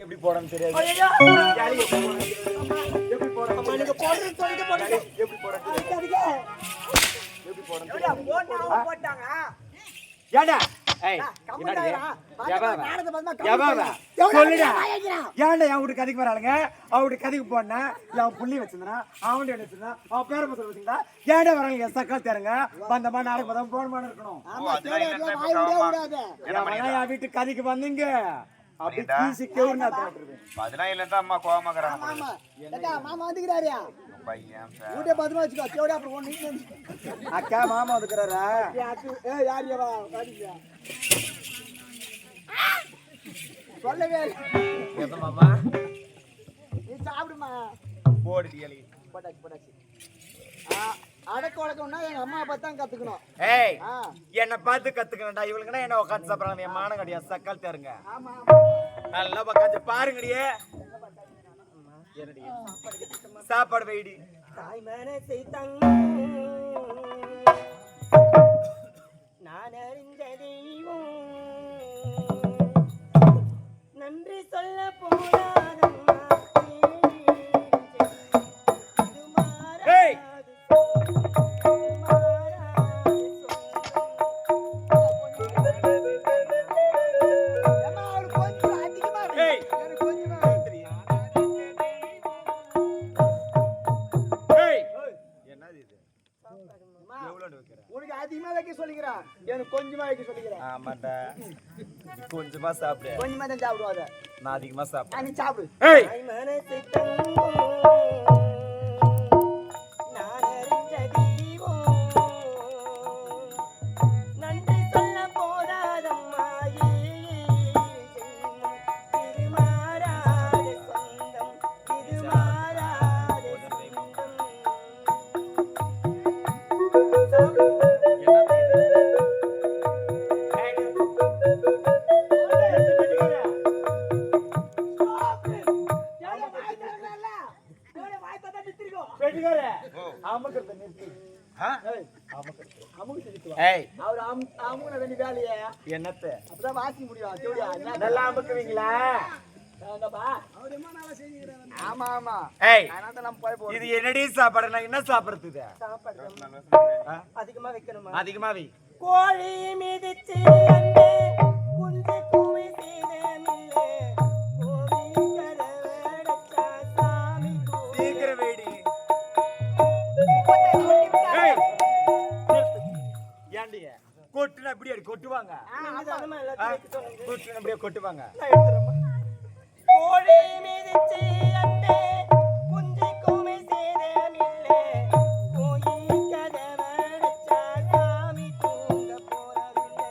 எப்படி போடணும் தெரியாது. எப்படி போடணும் போட்டாங்க. ஏண்டா சொல்லுடா ஏன்டா என் வீட்டு கதைக்கு வராளுங்க அவட்டு கதைக்கு போனா அவன் புள்ளி வச்சிருந்தா அவன் என்ன வச்சிருந்தா அவன் பேர பசங்க வச்சிருந்தா ஏன்டா வராங்க சக்கா தேருங்க வந்த மாதிரி நாளைக்கு பார்த்தா போன் பண்ண இருக்கணும். என் வீட்டு கதைக்கு வந்தீங்க அப்படி கீசி கேவுனா தேடுறது அதெல்லாம் இல்லன்னா அம்மா கோவமாக்கறாங்க. மாமா வந்துக்கிறாரு பையன் ஊட்டே பத்திரமா வச்சுக்கோ. கேவடா அப்புறம் ஒண்ணு அக்கா மாமா வந்துக்கிறாரா யார் ஏவா வாடியா சொல்லவே எத மாமா நீ சாப்பிடுமா போடுடி எலி போட்டாச்சு அடக்க வழக்கம்னா எங்க அம்மா பார்த்து தான் கத்துக்கணும். ஏய் என்ன பார்த்து கத்துக்கணும்டா இவளுக்குன்னா என்ன உட்காந்து சாப்பிடறாங்க என் மானம் கடியா சக்கால் தேருங்க ஆமா நல்லா உட்காந்து பாருங்கடியே என்னடி சாப்பாடு வைடி தாய் மனசை தங்க நான் அறிந்த தெய்வம் நன்றி சொல்ல போராதம்மா கொஞ்சமா வைக்க சொல்லிக்கிறேன். ஆமாடா கொஞ்சமா சாப்பிடு. கொஞ்சமா தான் சாப்பிடுவாங்க. நான் அதிகமா சாப்பிடுறேன். நீ சாப்பிடு. ஏய் மனசை தங்கோ நான் அறிஞ்ச தெய்வம் நன்றி சொல்ல போராதம்மா திருமாறாத சொந்தம் திருமாறாத சொந்தம் இது என்னடி சாப்பாடு நான் என்ன சாப்பிடுறது அதிகமா வைக்கணுமா அதிகமா வை கோழி மிதிச்சு குஞ்சு கூவி சீதமில்லே கோவி கரவடச்சா சாமி சீக்கிரம் வேடி ஏண்டிய கொட்டுனா அப்படியே கொட்டுவாங்க கொட்டுனா அப்படியே கொட்டுவாங்க கோழி மிதிச்சு குஞ்சு கூவி சீதமில்லே கோழி கரவடச்சா சாமி தூங்க போறதில்லை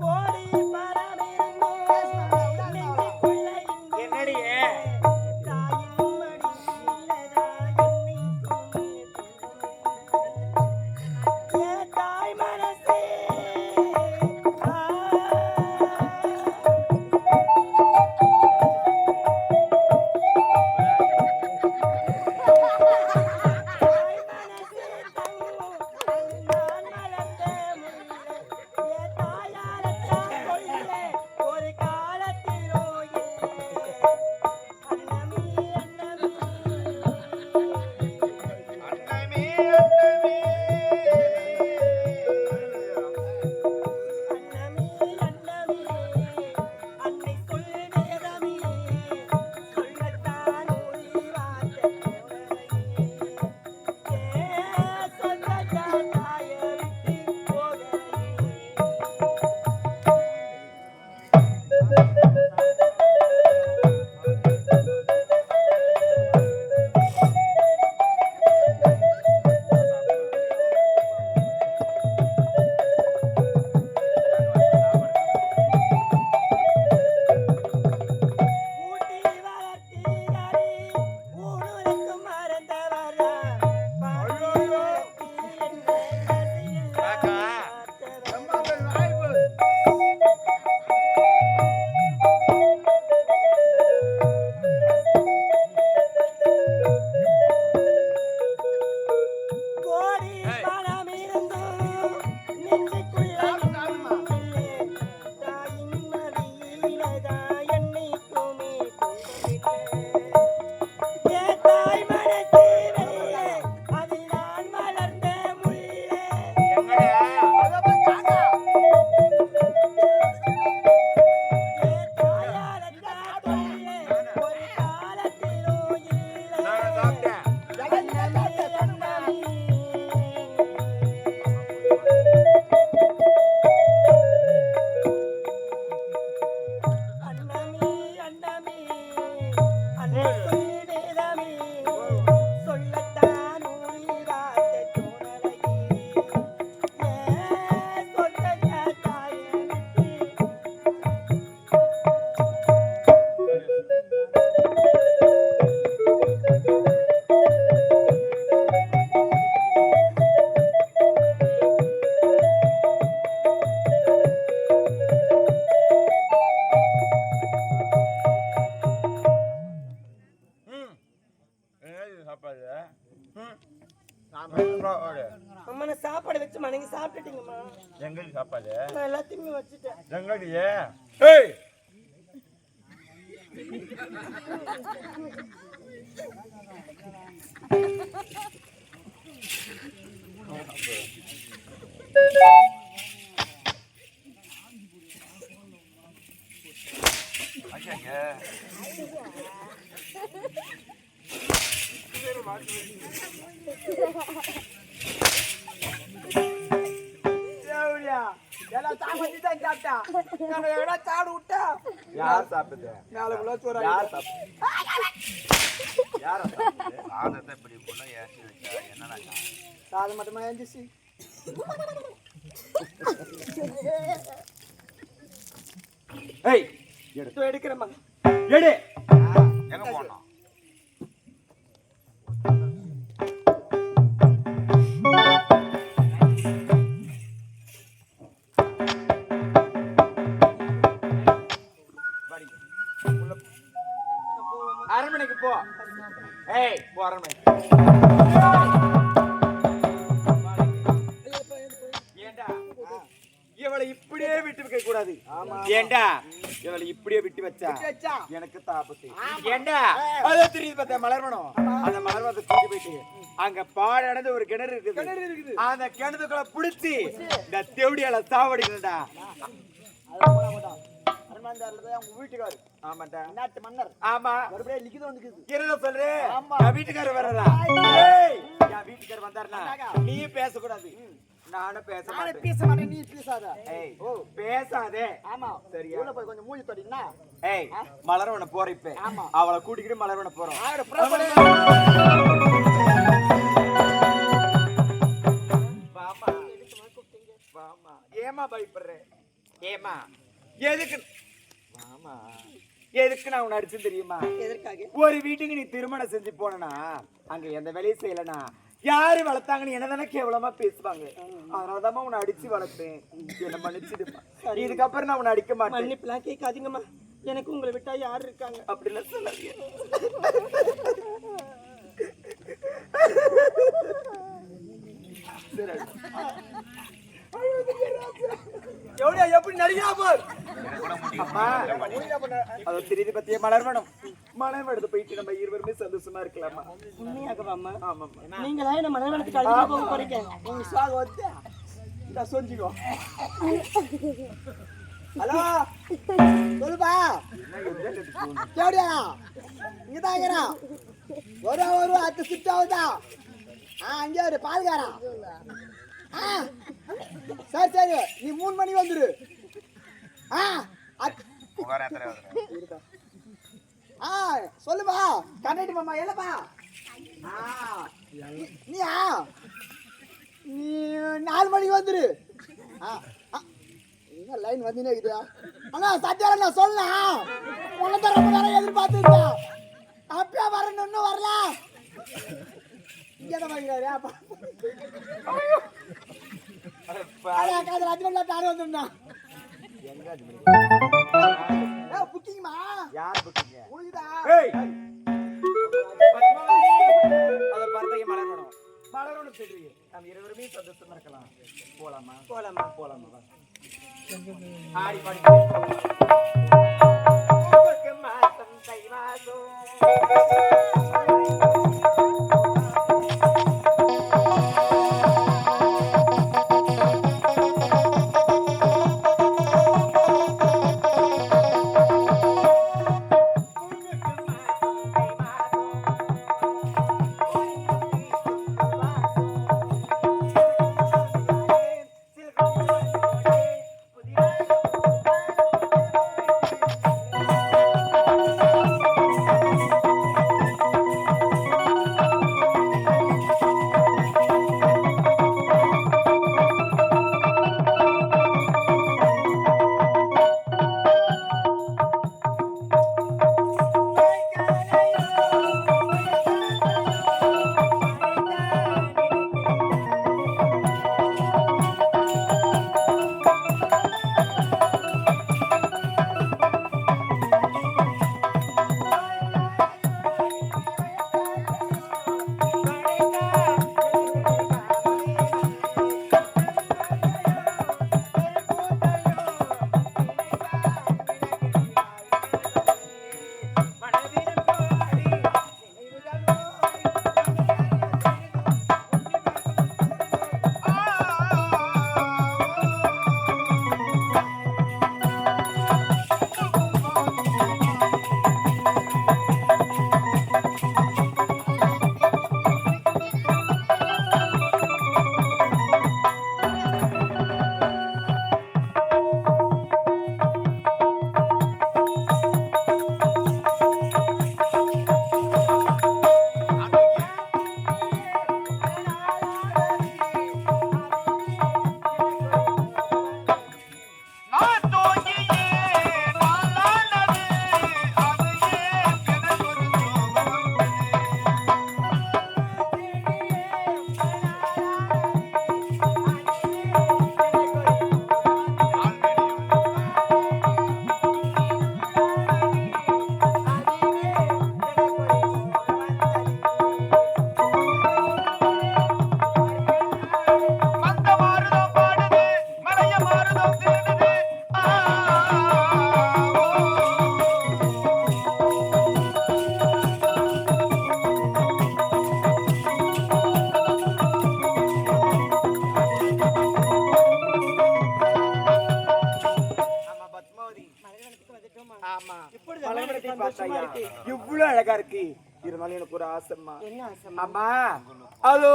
கோழி பரமிருந்தோ நெஞ்சுக்குள்ள என்னடியே தாயின் மடி இல்லதா என்னை தாய் மனசே அம்மா நான் சாப்பாடு வச்சுமா நீங்க சாப்பிட்டுட்டீங்கம்மா. எங்களுக்கு சாப்பாடு நான் எல்லாத்தையுமே வச்சுட்டேன். எங்களுடைய ஏய் தேவடியா எல்லாம் சாப்பாடு தான் சாப்பிட்டா நம்ம எவ்வளோ சாப்பிட விட்டா யார் சாப்பிடுது? நாலு கிலோ சோறு யார் சாப்பிடுது? யார் சாப்பிடுது? சாதத்தை இப்படி புள்ள ஏற்றி வச்சா என்னடா சாதம் மட்டுமா எழுந்துச்சு ஏய் இதோ எடுக்கிறேம்மா. எடு எங்க போனோம்? அரண்மனைக்கு போ. ஏய் போ அரண்மனை. ஏண்டா இவளை இப்படியே விட்டு வைக்க கூடாது. ஏண்டா இவளை இப்படியே விட்டு வச்சா வச்சா எனக்கு தாபத்து. ஏண்டா அதோ தெரியுது பார்த்தா மலர்வனம். அந்த மலர்வனத்தை தூக்கி போயிட்டு அங்க பாட நடந்து ஒரு கிணறு இருக்குது. அந்த கிணத்துக்குள்ள புடிச்சு இந்த தேவடியால சாவடிக்கிறா. உங்க வீட்டுக்காரு ஆமாண்டா நாட்டு மன்னர் ஆமா மறுபடியும் லிக்கிதம் வந்துக்குது என்ன சொல்றேன் ஆமா. என் வீட்டுக்காரர் வர்றா. ஏய் என் வீட்டுக்காரர் வந்தாருன்னா நீயும் பேசக்கூடாது நானும் பேச நானே மாட்டேன். பேச மாட்டேன் நீ பேசாத ஏய் பேசாதே. ஆமா சரியா? உள்ள போய் கொஞ்சம் மூஞ்சி தொட்டினா ஏய் மலர்வன போற இப்ப ஆமா. அவளை கூட்டிக்கிட்டு மலர்வன போறோம். ஆட புறப்படு வாமா வாமா ஏமா பயப்படுற? ஏமா எதுக்கு வாமா எதுக்கு நான் உன்னை அடிச்சு தெரியுமா? எதற்காக? ஒரு வீட்டுக்கு நீ திருமணம் செஞ்சு போனா அங்க எந்த வேலையும் செய்யலனா யாரு வளர்த்தாங்கன்னு என்னதானே கேவலமா பேசுவாங்க. அதனாலதான் உன்னை அடிச்சு வளர்ப்பேன். என்ன மன்னிச்சிடுமா. இதுக்கப்புறம் நான் உன்னை அடிக்க மாட்டேன். மன்னிப்புலாம் கேட்காதீங்கம்மா. எனக்கு உங்களை விட்டா யார் இருக்காங்க? அப்படிலாம் சொல்லாதீங்க. எவ்வளோ எப்படி நடிக்கிறா பார் அம்மா அதை தெரியுது பத்திய மலர்வனம் மலர்வனம் எடுத்து போயிட்டு நம்ம இருவருமே சந்தோஷமா இருக்கலாமா? உண்மையாகவாம்மா? ஆமாம்மா. நீங்களா என்ன மனநலத்துக்கு அழைச்சிட்டு போக போறீங்க? உங்க சாக வந்து இந்த சொஞ்சிக்கோ ஹலோ சொல்லுப்பா கேடியா இங்கதான் இருக்கிறான் ஒரு அத்து சிட்டாவதா அங்கே ஒரு பால்காரா சரி சரி நீ 3 மணிக்கு வந்துரு புகார் எத்தனை வருது? சொல்லுப்பா கண்டக்டர் மாமா இல்லப்பா நீயா நீ 4 மணிக்கு வந்துரு லைன் வந்துனே இருக்குதா அண்ணா சத்தியால நான் சொல்லலாம் உனக்கு ரொம்ப நேரம் எதிர்பார்த்துருக்கேன் அப்பயா வரணும் இன்னும் வரல இங்கே தான் வாங்கிறாரு தாரு வந்துருந்தா புக்கிங்கம்மா யார் புக்கிங்க? உனக்குதா ஏய் அத பரதைய மலர்வனம் மலர்வனம் சொல்றீங்க. நம்ம இருவருமே சந்தோஷமா இருக்கலாம். போலாமா? போலாமா? போலாமா? வா. ஆடி பாடி மாசம் தை மாசம் சந்தோஷமா இருக்கு. இவ்வளவு அழகா இருக்கு. இருந்தாலும் எனக்கு ஒரு ஆசைம்மா. என்ன ஆசைம்மா? அம்மா அதோ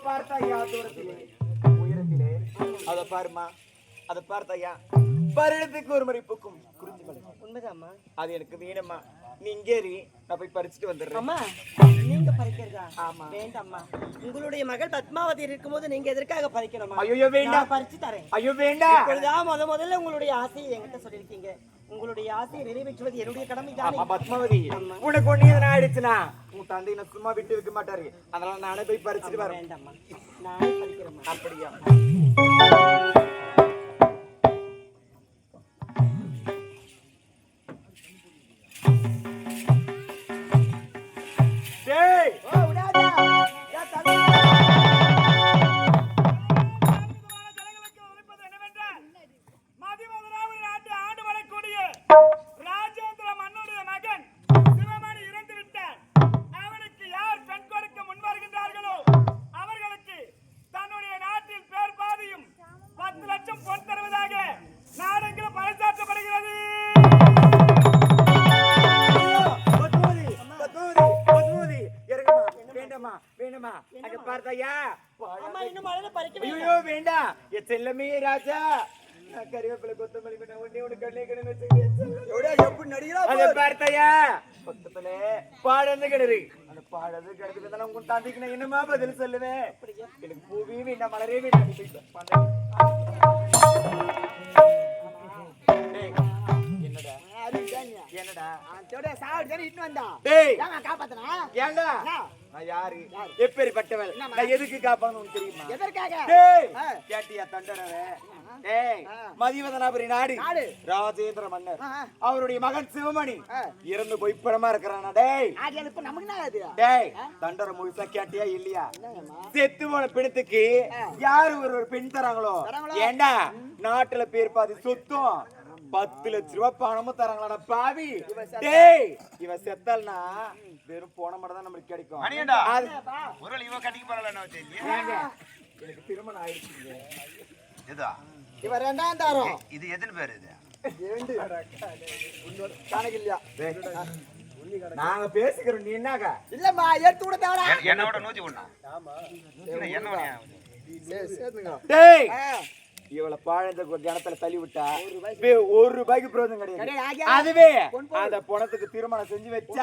பார்த்தாயா தூரத்திலே உயரத்திலே அத பாருமா, அத பார்த்தாயா பருடத்துக்கு ஒரு முறை பூக்கும் குறிஞ்சி மலை. உண்மைதாம்மா. அது எனக்கு வேணும்மா. நீ இங்கே இரு, நான் போய் பறிச்சுட்டு வந்துடுறேன். அம்மா நீங்க பறிக்கிறதா? ஆமா. வேண்டாம்மா, உங்களுடைய மகள் பத்மாவதி இருக்கும்போது நீங்க எதற்காக பறிக்கணுமா? ஐயோ வேண்டாம். நான் பறிச்சு தரேன். ஐயோ வேண்டாம். இப்பொழுதுதான் முதல்ல உங்களுடைய ஆசையை என்கிட்ட சொல்லிருக்கீங்க. உங்களுடைய ஆசையை நிறைவேற்றுவது என்னுடைய கடமை தானே? ஆமா பத்மாவதி, உனக்கு ஒண்ணு எதனா ஆயிடுச்சுன்னா உன் தந்தை என்ன சும்மா விட்டு வைக்க மாட்டாரு. அதனால நானே போய் பறிச்சுட்டு வரேன். வேண்டாம்மா, நானே பறிக்கிறேம்மா. அப்படியா? டேய் ஓ விடாதா யா தம்பி ராஜேந்திர மன்னுடைய மகன் சிவமணி இறந்து விட்டார். அவனுக்கு யார் பெண் கொடுக்க முன்வருகின்றார்களோ அவர்களுக்கு தன்னுடைய நாட்டில் பேர் பாதியும் 10 லட்சம் பொன் தருவதாக நாடெங்கிலும் பறைசாற்றப்படுகிறது. பத்மாவதி, பத்மாவதி, பத்மாவதி, இறங்குமா. வேண்டாமா, வேண்டாமா. அங்க பார்த்தாயா? அம்மா இன்னும் மழையில பறிக்க ஐயோ வேண்டாம். என் செல்லமே ராஜா, நான் கறிவேப்பிலை கொத்தமல்லி பண்ண ஒண்ணே ஒண்ணு கண்ணே கண்ணு வச்சு எப்படி நடிக்கிறா அதை பார்த்தாயா? பக்கத்துல பாழந்து கிணறு. அந்த பாழந்து கிணறு தானே உங்க தந்தைக்கு நான் என்னமா பதில் சொல்லுவேன்? எனக்கு பூவே வேண்டாம், மலரே வேண்டாம். நீ போய் பாரு. டேய், என்னடா என்னடா அதோட சாவடி தான இன்னும் வந்தா டேய் ஏங்க காப்பாத்தனா ஏண்டா நான் யாரு எப்பேரிப்பட்டவள்? நான் எதுக்கு காப்பான்னு தெரியுமா? எதற்காக டேய் கேட்டியா தண்டனவே? டேய் மதிவதனாபுரி நாடு ராஜேந்திர மன்னர் அவருடைய மகன் சிவமணி இறந்து போய் பணமா இருக்கிறானா? டேய் ஆடி இப்ப நமக்கு என்ன ஆகுது டேய் தண்டனை முழுசா கேட்டியா இல்லையா? செத்து போன பிணத்துக்கு யாரு ஒரு பெண் தராங்களோ? ஏண்டா நாட்டுல பேர் பாதி சொத்தும் 10 லட்சம் ரூபாய் பணமும் தராங்களாடா பாவி. டேய் இவன் செத்தால்னா வெறும் போன மட்டும் தான் நமக்கு கிடைக்கும். மணியண்டா அது ஒரு இவ கட்டிக்கு போறல தெரியல. ஏங்க, எனக்கு திருமணம் ஆயிடுச்சுங்க. இதா இவ ரெண்டாம் தாரம் இது எத்தனை பேர் இது? கணக்கு இல்லையா நாங்க பேசிக்கிறோம், நீ என்னக்கா? இல்லம்மா எடுத்து கூட தேவடா என்னோட 101. ஆமா என்னோட சேர்த்துங்க டேய் இவளை பாழந்த கிணத்துல தள்ளி விட்டா 1 ரூபாய்க்கு பிரயோஜனம் கிடையாது. அதுவே அந்த பணத்துக்கு திருமணம் செஞ்சு வச்சா